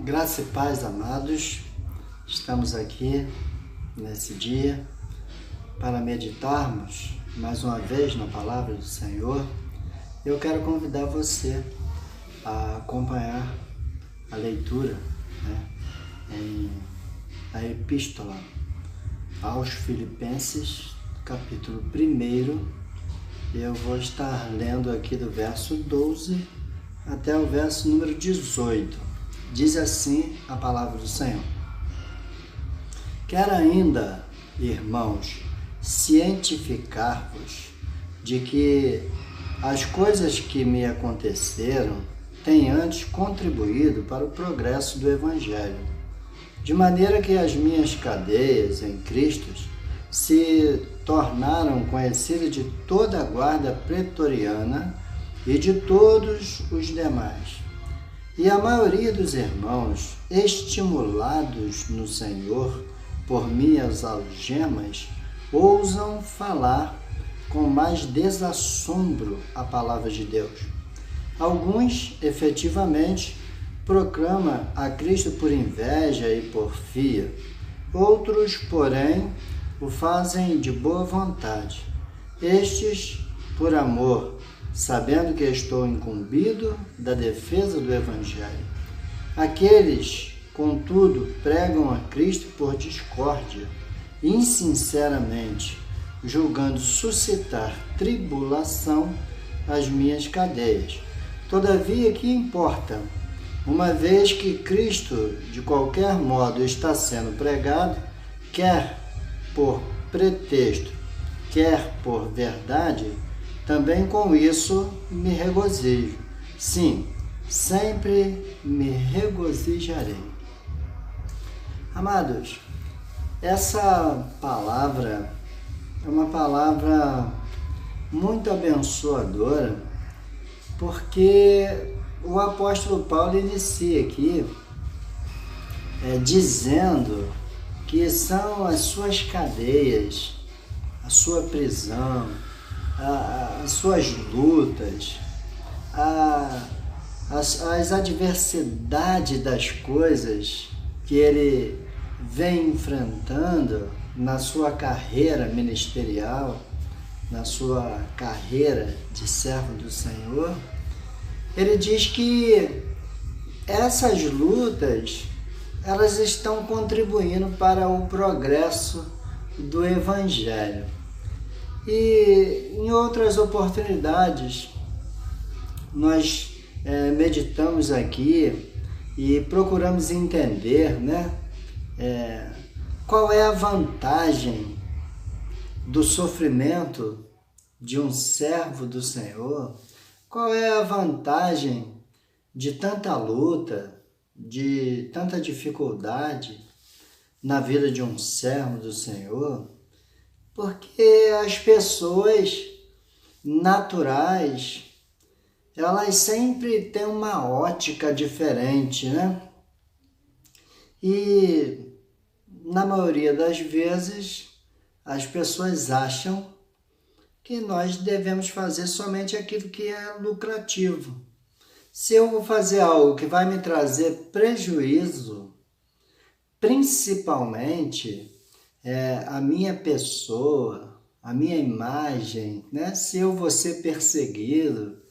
Graça e paz, amados. Estamos aqui nesse dia para meditarmos mais uma vez na palavra do Senhor. Eu quero convidar você a acompanhar a leitura a Epístola aos Filipenses, capítulo 1. Eu vou estar lendo aqui do verso 12 até o verso número 18. Diz assim a palavra do Senhor: Quero ainda, irmãos, cientificar-vos de que as coisas que me aconteceram têm antes contribuído para o progresso do Evangelho, de maneira que as minhas cadeias em Cristo se tornaram conhecidas de toda a guarda pretoriana e de todos os demais. E a maioria dos irmãos, estimulados no Senhor por minhas algemas, ousam falar com mais desassombro a palavra de Deus. Alguns, efetivamente, proclamam a Cristo por inveja e porfia. Outros, porém, o fazem de boa vontade. Estes, por amor, sabendo que estou incumbido da defesa do Evangelho. Aqueles, contudo, pregam a Cristo por discórdia, insinceramente, julgando suscitar tribulação às minhas cadeias. Todavia, que importa? Uma vez que Cristo, de qualquer modo, está sendo pregado, quer por pretexto, quer por verdade, também com isso me regozijo. Sim, sempre me regozijarei. Amados, essa palavra é uma palavra muito abençoadora, porque o apóstolo Paulo inicia aqui dizendo que são as suas cadeias, a sua prisão, as suas lutas, as adversidades das coisas que ele vem enfrentando na sua carreira ministerial, na sua carreira de servo do Senhor. Ele diz que essas lutas, elas estão contribuindo para o progresso do Evangelho. E em outras oportunidades, nós meditamos aqui e procuramos entender, qual é a vantagem do sofrimento de um servo do Senhor, qual é a vantagem de tanta luta, de tanta dificuldade na vida de um servo do Senhor. Porque as pessoas naturais, elas sempre têm uma ótica diferente, E, na maioria das vezes, as pessoas acham que nós devemos fazer somente aquilo que é lucrativo. Se eu vou fazer algo que vai me trazer prejuízo, principalmente a minha pessoa, a minha imagem, se eu vou ser perseguido,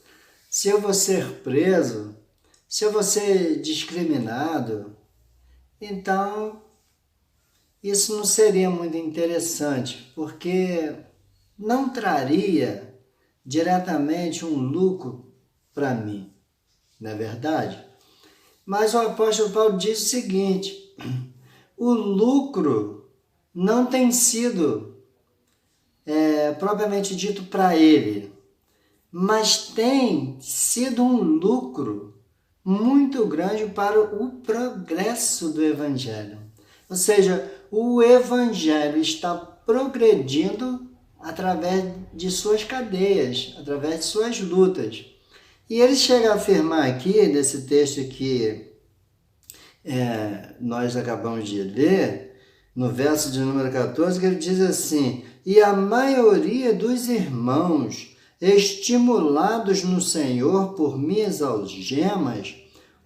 se eu vou ser preso, se eu vou ser discriminado, então isso não seria muito interessante, porque não traria diretamente um lucro para mim, não é verdade? Mas o apóstolo Paulo diz o seguinte: o lucro não tem sido propriamente dito para ele, mas tem sido um lucro muito grande para o progresso do Evangelho. Ou seja, o Evangelho está progredindo através de suas cadeias, através de suas lutas. E ele chega a afirmar aqui, nesse texto que nós acabamos de ler, no verso de número 14, que ele diz assim: e a maioria dos irmãos, estimulados no Senhor por minhas algemas,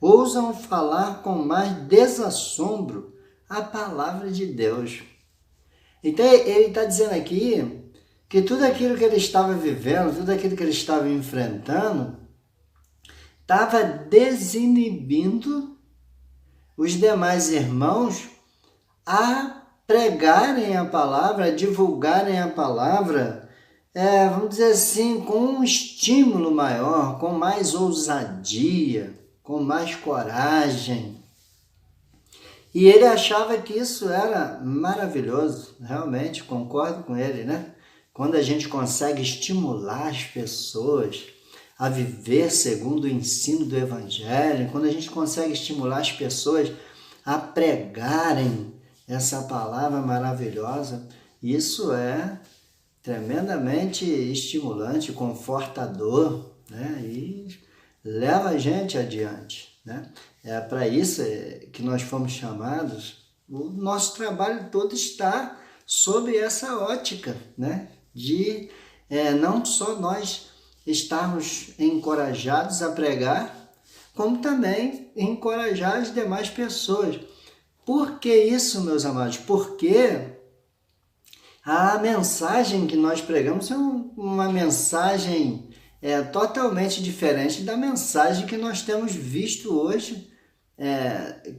ousam falar com mais desassombro a palavra de Deus. Então ele está dizendo aqui que tudo aquilo que ele estava vivendo, tudo aquilo que ele estava enfrentando, estava desinibindo os demais irmãos a pregarem a palavra, a divulgarem a palavra, vamos dizer assim, com um estímulo maior, com mais ousadia, com mais coragem. E ele achava que isso era maravilhoso, realmente, concordo com ele, né? Quando a gente consegue estimular as pessoas a viver segundo o ensino do Evangelho, quando a gente consegue estimular as pessoas a pregarem essa palavra maravilhosa, isso é tremendamente estimulante, confortador, né? E leva a gente adiante, né? É para isso que nós fomos chamados. O nosso trabalho todo está sob essa ótica, né? De não só nós estarmos encorajados a pregar, como também encorajar as demais pessoas. Por que isso, meus amados? Porque a mensagem que nós pregamos é uma mensagem totalmente diferente da mensagem que nós temos visto hoje,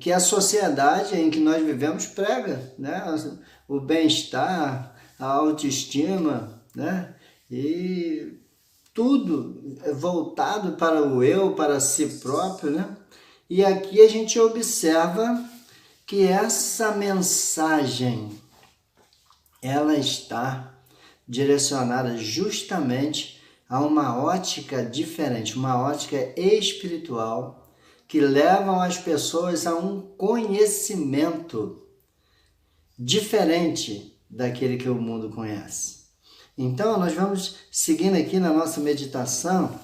que a sociedade em que nós vivemos prega, né? O bem-estar, a autoestima, né? E tudo voltado para o eu, para si próprio, né? E aqui a gente observa que essa mensagem, ela está direcionada justamente a uma ótica diferente, uma ótica espiritual, que levam as pessoas a um conhecimento diferente daquele que o mundo conhece. Então, nós vamos seguindo aqui na nossa meditação.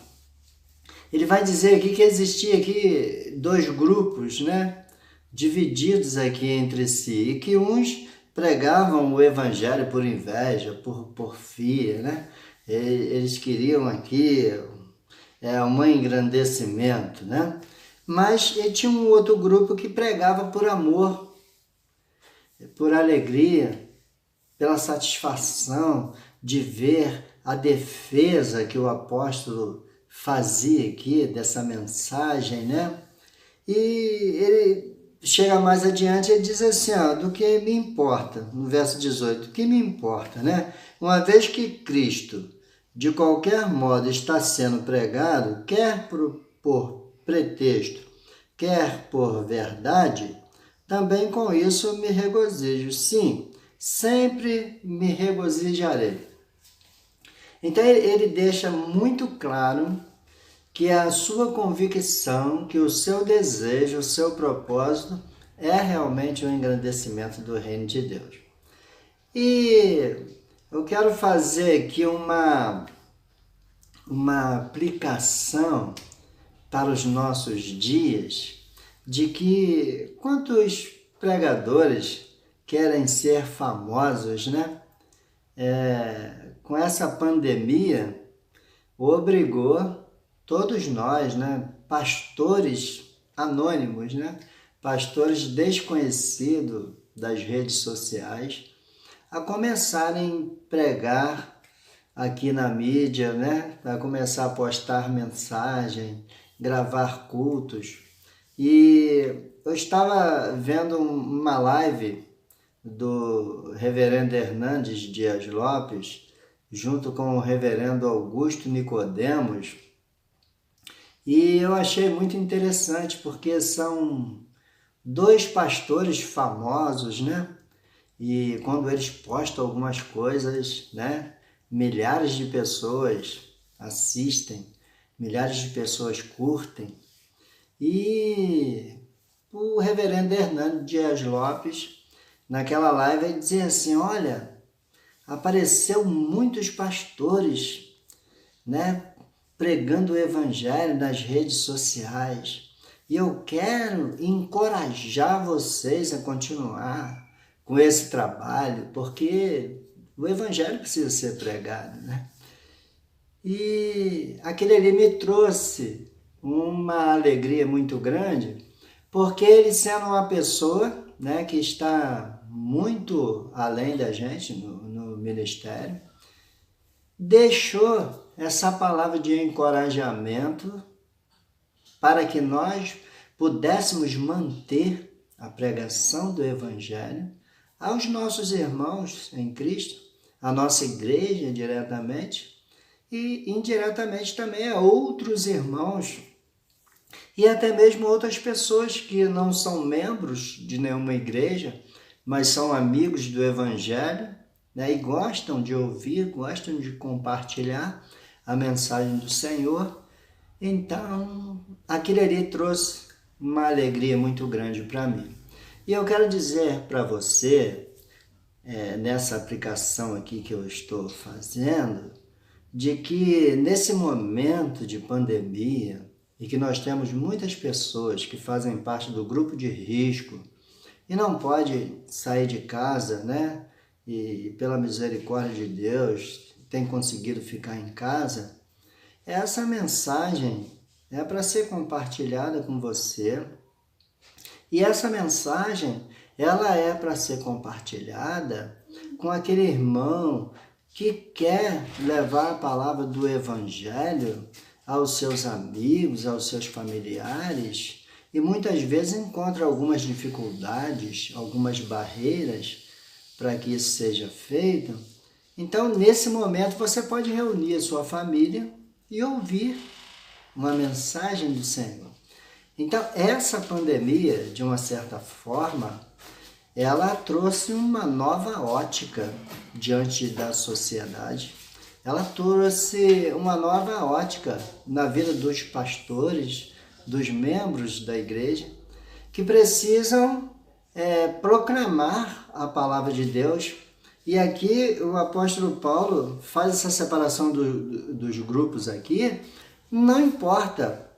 Ele vai dizer aqui que existia aqui dois grupos, né, divididos aqui entre si, e que uns pregavam o evangelho por inveja, por porfia, né? Eles queriam aqui um engrandecimento, né? Mas tinha um outro grupo que pregava por amor, por alegria, pela satisfação de ver a defesa que o apóstolo fazia aqui dessa mensagem, né? E ele chega mais adiante e diz assim, do que me importa, no verso 18, o que me importa, né? Uma vez que Cristo, de qualquer modo, está sendo pregado, quer por pretexto, quer por verdade, também com isso me regozijo. Sim, sempre me regozijarei. Então ele deixa muito claro que a sua convicção, que o seu desejo, o seu propósito é realmente o engrandecimento do reino de Deus. E eu quero fazer aqui uma aplicação para os nossos dias de que quantos pregadores querem ser famosos, né? Com essa pandemia, obrigou todos nós, né, pastores anônimos, né, pastores desconhecidos das redes sociais, a começarem a pregar aqui na mídia, né, a começar a postar mensagem, gravar cultos. E eu estava vendo uma live do reverendo Hernandes Dias Lopes, junto com o reverendo Augusto Nicodemos, e eu achei muito interessante, porque são dois pastores famosos, né? E quando eles postam algumas coisas, né? Milhares de pessoas assistem, milhares de pessoas curtem. E o reverendo Hernandes Dias Lopes, naquela live, ele dizia assim, olha, apareceu muitos pastores, né? Pregando o evangelho nas redes sociais. E eu quero encorajar vocês a continuar com esse trabalho, porque o evangelho precisa ser pregado, né? E aquele ali me trouxe uma alegria muito grande, porque ele, sendo uma pessoa, né, que está muito além da gente no ministério, deixou essa palavra de encorajamento para que nós pudéssemos manter a pregação do Evangelho aos nossos irmãos em Cristo, à nossa igreja diretamente e indiretamente também a outros irmãos e até mesmo outras pessoas que não são membros de nenhuma igreja, mas são amigos do Evangelho, né, e gostam de ouvir, gostam de compartilhar a mensagem do Senhor. Então, aquilo ali trouxe uma alegria muito grande para mim. E eu quero dizer para você, nessa aplicação aqui que eu estou fazendo, de que nesse momento de pandemia, e que nós temos muitas pessoas que fazem parte do grupo de risco e não pode sair de casa, né? E pela misericórdia de Deus tem conseguido ficar em casa, essa mensagem é para ser compartilhada com você. E essa mensagem, ela é para ser compartilhada com aquele irmão que quer levar a palavra do Evangelho aos seus amigos, aos seus familiares, e muitas vezes encontra algumas dificuldades, algumas barreiras para que isso seja feito. Então, nesse momento, você pode reunir a sua família e ouvir uma mensagem do Senhor. Então, essa pandemia, de uma certa forma, ela trouxe uma nova ótica diante da sociedade. Ela trouxe uma nova ótica na vida dos pastores, dos membros da igreja, que precisam proclamar a palavra de Deus. E aqui o apóstolo Paulo faz essa separação dos grupos aqui, não importa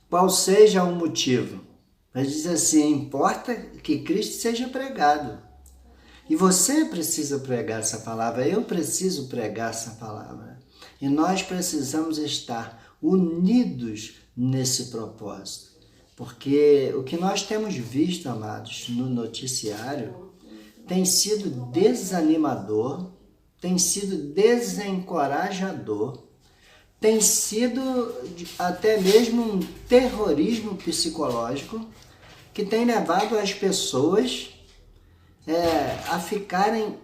qual seja o motivo, mas diz assim, importa que Cristo seja pregado. E você precisa pregar essa palavra, eu preciso pregar essa palavra. E nós precisamos estar unidos nesse propósito. Porque o que nós temos visto, amados, no noticiário, tem sido desanimador, tem sido desencorajador, tem sido até mesmo um terrorismo psicológico que tem levado as pessoas a ficarem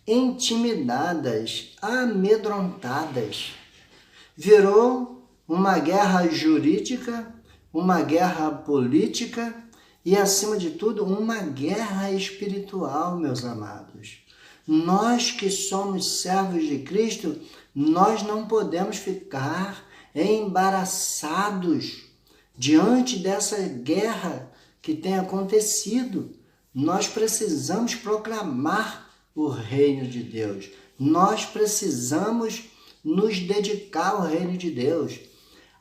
intimidadas, amedrontadas. Virou uma guerra jurídica, uma guerra política e, acima de tudo, uma guerra espiritual, meus amados. Nós que somos servos de Cristo, nós não podemos ficar embaraçados diante dessa guerra que tem acontecido. Nós precisamos proclamar o reino de Deus. Nós precisamos nos dedicar ao reino de Deus.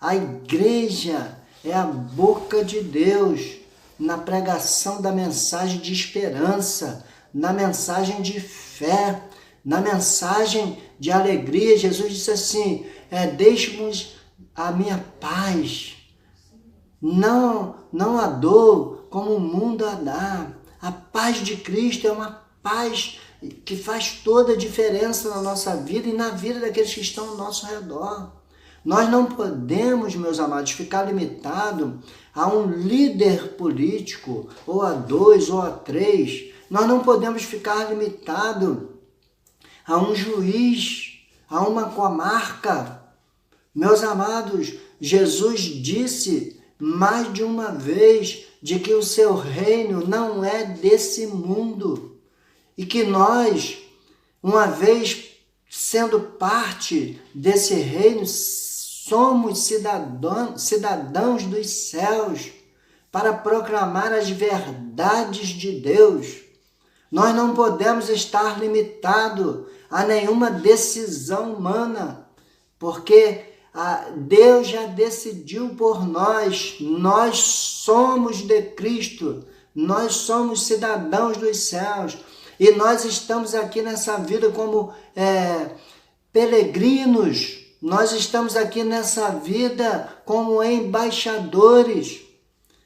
A igreja é a boca de Deus na pregação da mensagem de esperança, na mensagem de fé, na mensagem de alegria. Jesus disse assim, deixe-nos a minha paz. Não a dou como o mundo a dá. A paz de Cristo é uma paz que faz toda a diferença na nossa vida e na vida daqueles que estão ao nosso redor. Nós não podemos, meus amados, ficar limitado a um líder político, ou a 2, ou a 3. Nós não podemos ficar limitado a um juiz, a uma comarca. Meus amados, Jesus disse mais de uma vez de que o seu reino não é desse mundo e que nós, uma vez sendo parte desse reino, somos cidadãos dos céus para proclamar as verdades de Deus. Nós não podemos estar limitados a nenhuma decisão humana, porque Deus já decidiu por nós. Nós somos de Cristo, nós somos cidadãos dos céus e nós estamos aqui nessa vida como peregrinos. nós estamos aqui nessa vida como embaixadores.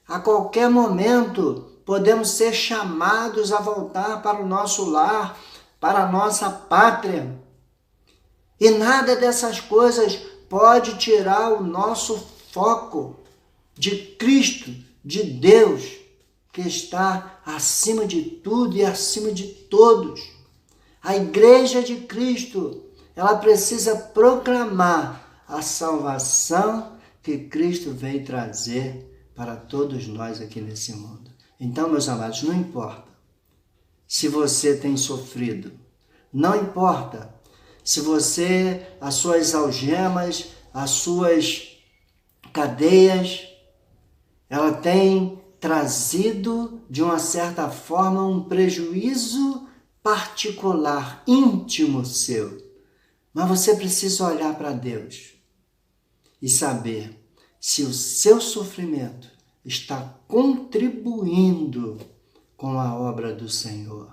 A qualquer momento podemos ser chamados a voltar para o nosso lar, para a nossa pátria. E nada dessas coisas pode tirar o nosso foco de Cristo, de Deus, que está acima de tudo e acima de todos. A Igreja de Cristo, ela precisa proclamar a salvação que Cristo veio trazer para todos nós aqui nesse mundo. Então, meus amados, não importa se você tem sofrido, não importa se você, as suas algemas, as suas cadeias, ela tem trazido, de uma certa forma, um prejuízo particular, íntimo seu. Mas você precisa olhar para Deus e saber se o seu sofrimento está contribuindo com a obra do Senhor.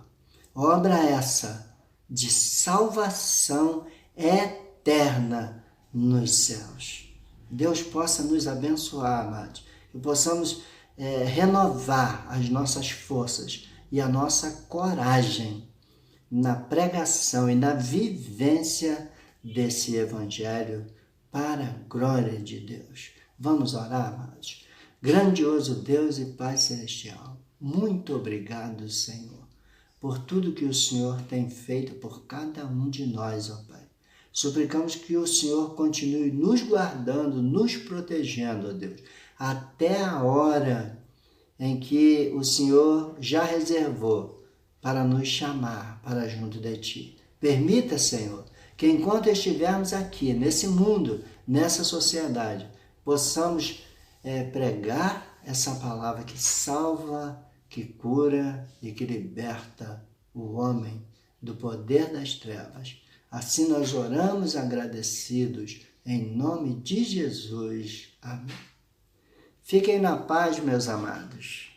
Obra essa de salvação eterna nos céus. Deus possa nos abençoar, amados, que possamos renovar as nossas forças e a nossa coragem na pregação e na vivência desse Evangelho para a glória de Deus. Vamos orar, amados? Grandioso Deus e Pai Celestial, muito obrigado, Senhor, por tudo que o Senhor tem feito por cada um de nós, ó Pai. Suplicamos que o Senhor continue nos guardando, nos protegendo, ó Deus, até a hora em que o Senhor já reservou para nos chamar para junto de Ti. Permita, Senhor, que enquanto estivermos aqui, nesse mundo, nessa sociedade, possamos pregar essa palavra que salva, que cura e que liberta o homem do poder das trevas. Assim nós oramos agradecidos, em nome de Jesus. Amém. Fiquem na paz, meus amados.